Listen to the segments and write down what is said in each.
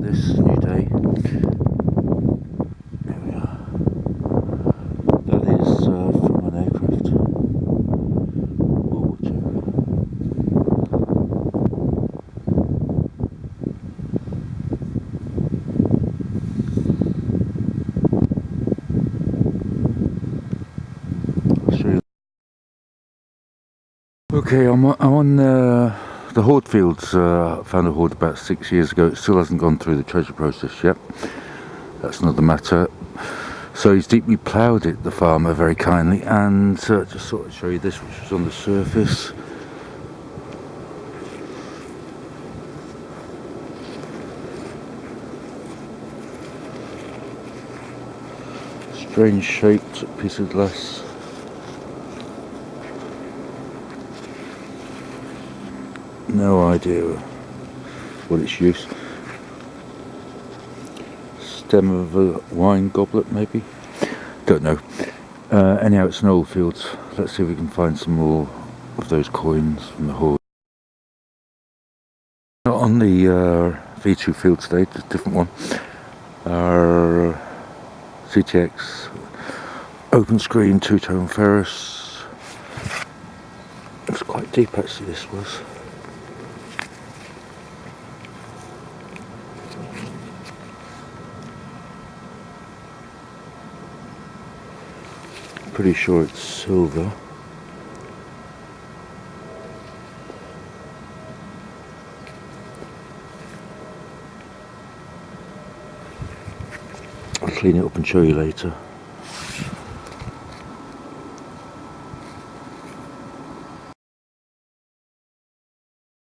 this new day. Here we are. That is from an aircraft. World War II. I'll show you. Okay, I'm on the hoard fields. Found a hoard about 6 years ago. It still hasn't gone through the treasure process yet. That's another matter. So he's deeply ploughed it, the farmer, very kindly, and just thought I'd show you this, which was on the surface. Strange shaped piece of glass. No idea what its use. Stem of a wine goblet, maybe? Don't know. Anyhow, it's an old field. Let's see if we can find some more of those coins from the hoard. Not on the V2 field today, it's a different one. Our CTX open screen two-tone ferrous. It's quite deep actually, this was. Pretty sure it's silver. I'll clean it up and show you later.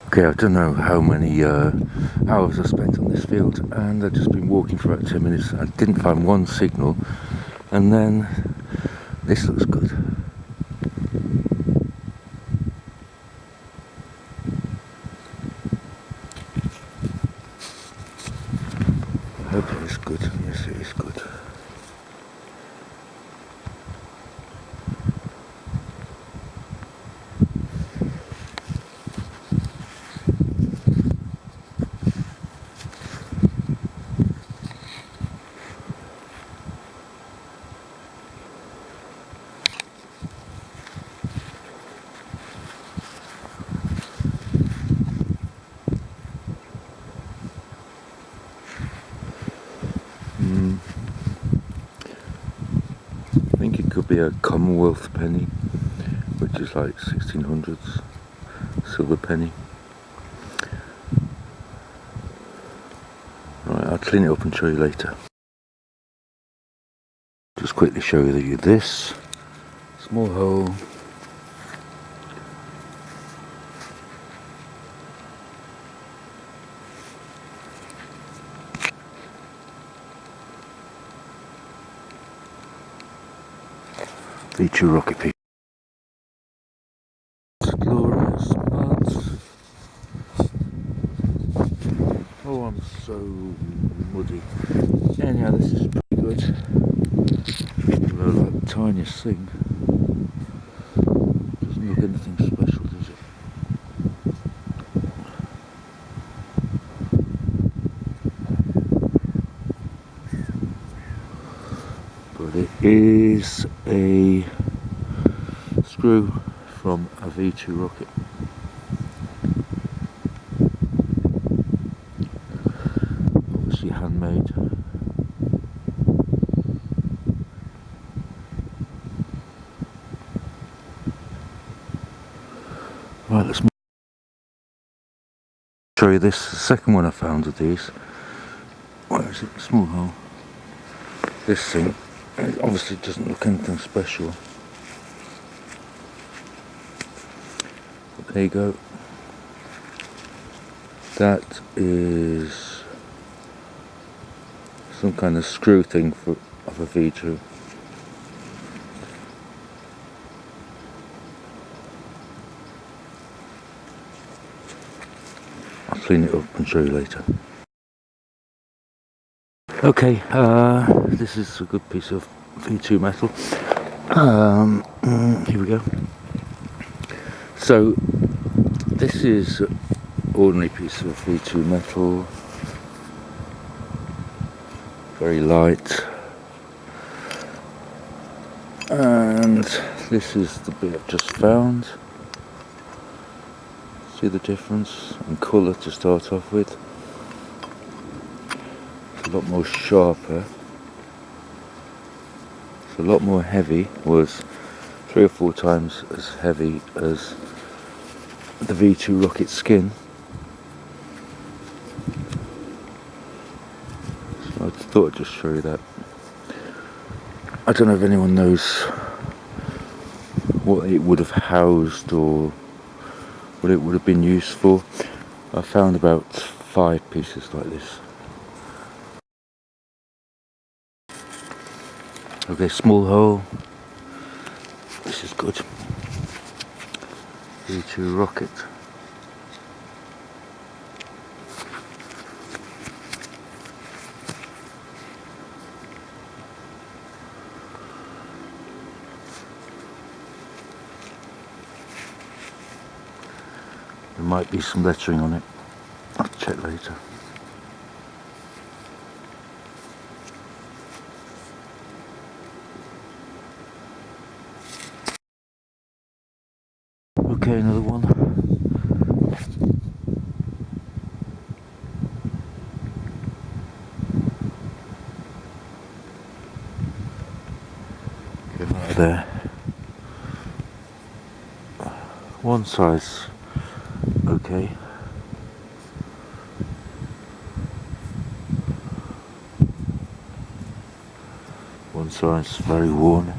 Okay, I don't know how many hours I spent on this field, and I've just been walking for about 10 minutes. I didn't find one signal, and then this looks good. I hope it is good. Yes, it is good. I think it could be a Commonwealth penny, which is like 1600s silver penny. Right, I'll clean it up and show you later. Just quickly show you this small hole. V2 rocket piece. Glorious mud. Oh, I'm so muddy. Anyhow, this is pretty good. Although like the tiniest thing. Doesn't look anything special, does it? But it is a screw from a V2 rocket. Obviously handmade. Right, let's show you this. The second one I found of these. Where is it? Small hole. This thing. It obviously doesn't look anything special. But there you go. That is some kind of screw thing of a V2. I'll clean it up and show you later. Okay, this is a good piece of V2 metal. Here we go. So this is ordinary piece of V2 metal. very light. And this is the bit I've just found. See the difference in colour to start off with? It's a lot more sharper. It's a lot more heavy. Was 3 or 4 times as heavy as the V2 rocket skin. So I thought I'd just show you that. I don't know if anyone knows what it would have housed or what it would have been used for. I found about 5 pieces like this. Okay, small hole. This is good. V2 rocket. There might be some lettering on it. I'll check later. Okay, another one. Okay, right there. One size, okay. One size very worn.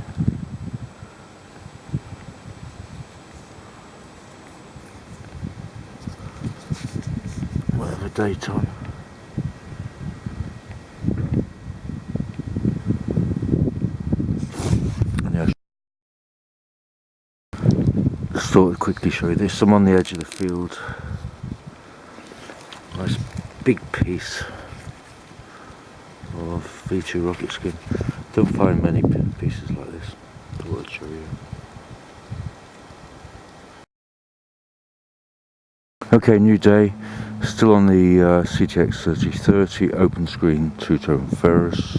Whatever date on. And yeah, just thought I'd quickly show you this. I'm on the edge of the field. Nice big piece of V2 rocket skin. Don't find many pieces like this. Thought I'd show you. Okay, new day. Still on the CTX3030 open screen 2-tone ferrous.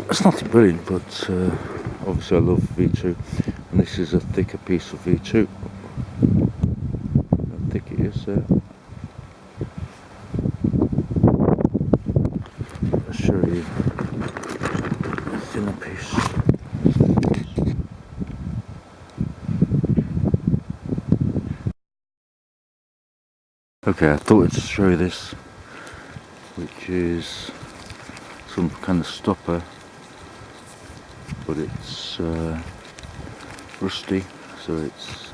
It's nothing brilliant, but obviously I love V2, and this is a thicker piece of V2. How thick it is there. I'll show you a thinner piece. Okay, I thought I'd show you this, which is some kind of stopper, but it's rusty, so it's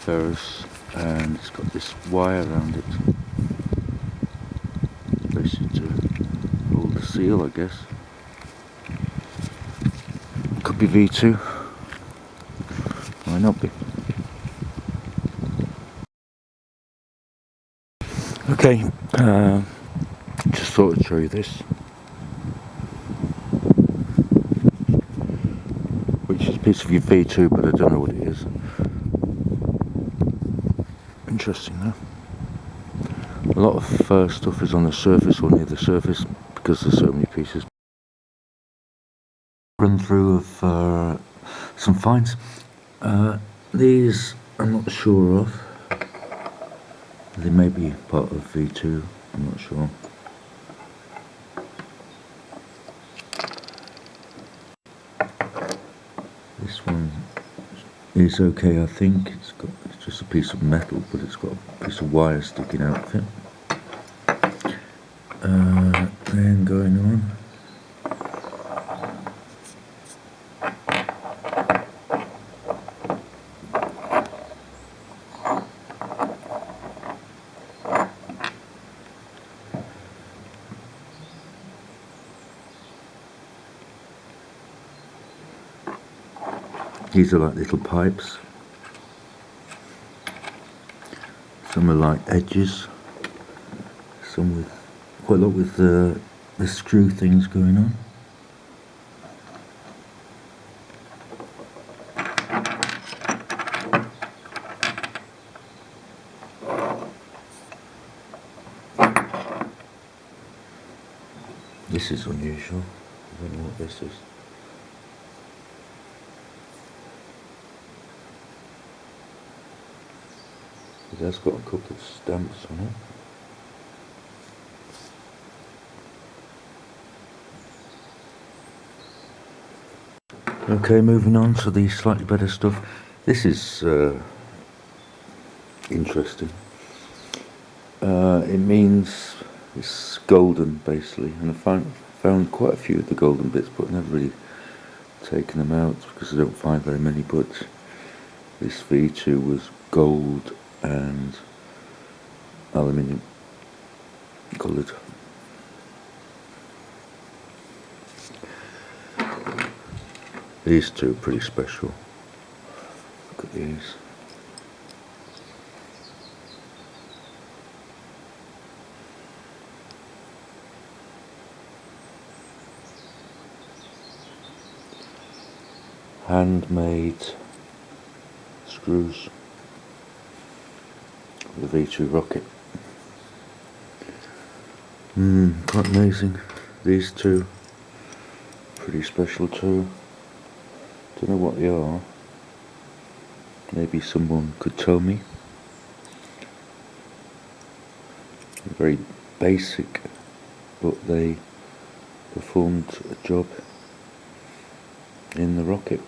ferrous, and it's got this wire around it, basically to hold the seal, I guess. Could be V2, might not be. Okay, just thought I'd show you this, which is a piece of your V2, but I don't know what it is. Interesting though. A lot of stuff is on the surface or near the surface because there's so many pieces. Run through of some finds. These I'm not sure of. They may be part of V2, I'm not sure. This one is okay, I think. It's just a piece of metal, but it's got a piece of wire sticking out of it. Then going on. These are like little pipes. Some are like edges. Some with quite a lot with the screw things going on. This is unusual. I don't know what this is. It has got a couple of stamps on it. Okay, moving on to the slightly better stuff. This is interesting. It means it's golden, basically, and I found quite a few of the golden bits, but never really taken them out because I don't find very many. But this V2 was gold and aluminium coloured. These two are pretty special. Look at these. Handmade screws for the V2 rocket. Quite amazing. These two, pretty special too. Don't know what they are. Maybe someone could tell me. Very basic, but they performed a job in the rocket.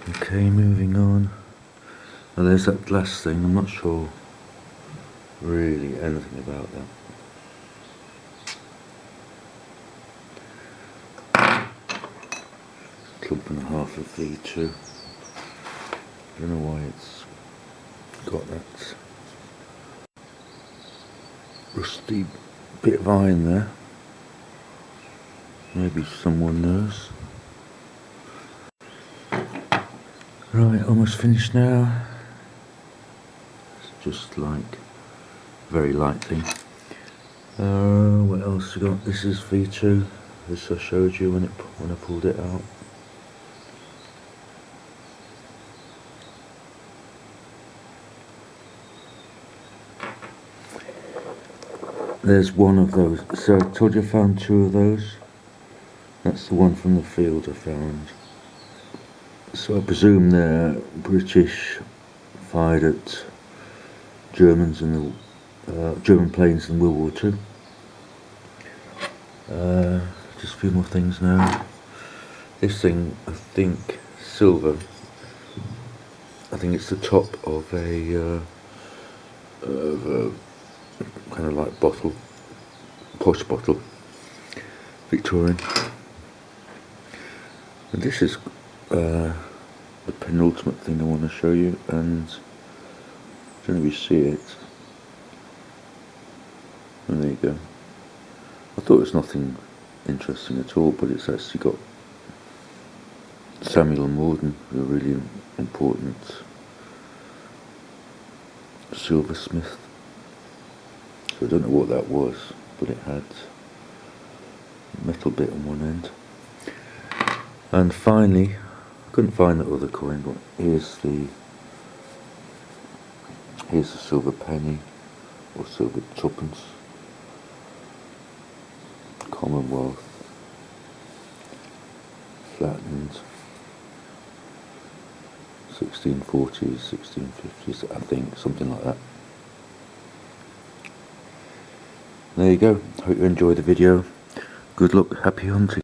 Okay, moving on. Now there's that glass thing. I'm not sure really anything about that. Clump and a half of V2. I don't know why it's got that rusty bit of iron there. Maybe someone knows. Right, almost finished now. It's just like very light thing. What else we got? This is V2. This I showed you when I pulled it out. There's one of those. So I told you I found two of those. That's the one from the field I found. So I presume they're British, fired at Germans in the German planes in World War II. Just a few more things now. This thing, I think, silver. I think it's the top of a kind of like bottle, posh bottle, Victorian. And this is the penultimate thing I want to show you, and I don't know if you see it. And there you go. I thought it was nothing interesting at all, but it's actually got Samuel and Morden, a really important silversmith. So I don't know what that was, but it had a metal bit on one end. And finally, I couldn't find that other coin, but here's the silver penny, or silver tuppence. Commonwealth, flattened, 1640s, 1650s, I think, something like that. There you go. Hope you enjoyed the video. Good luck, happy hunting.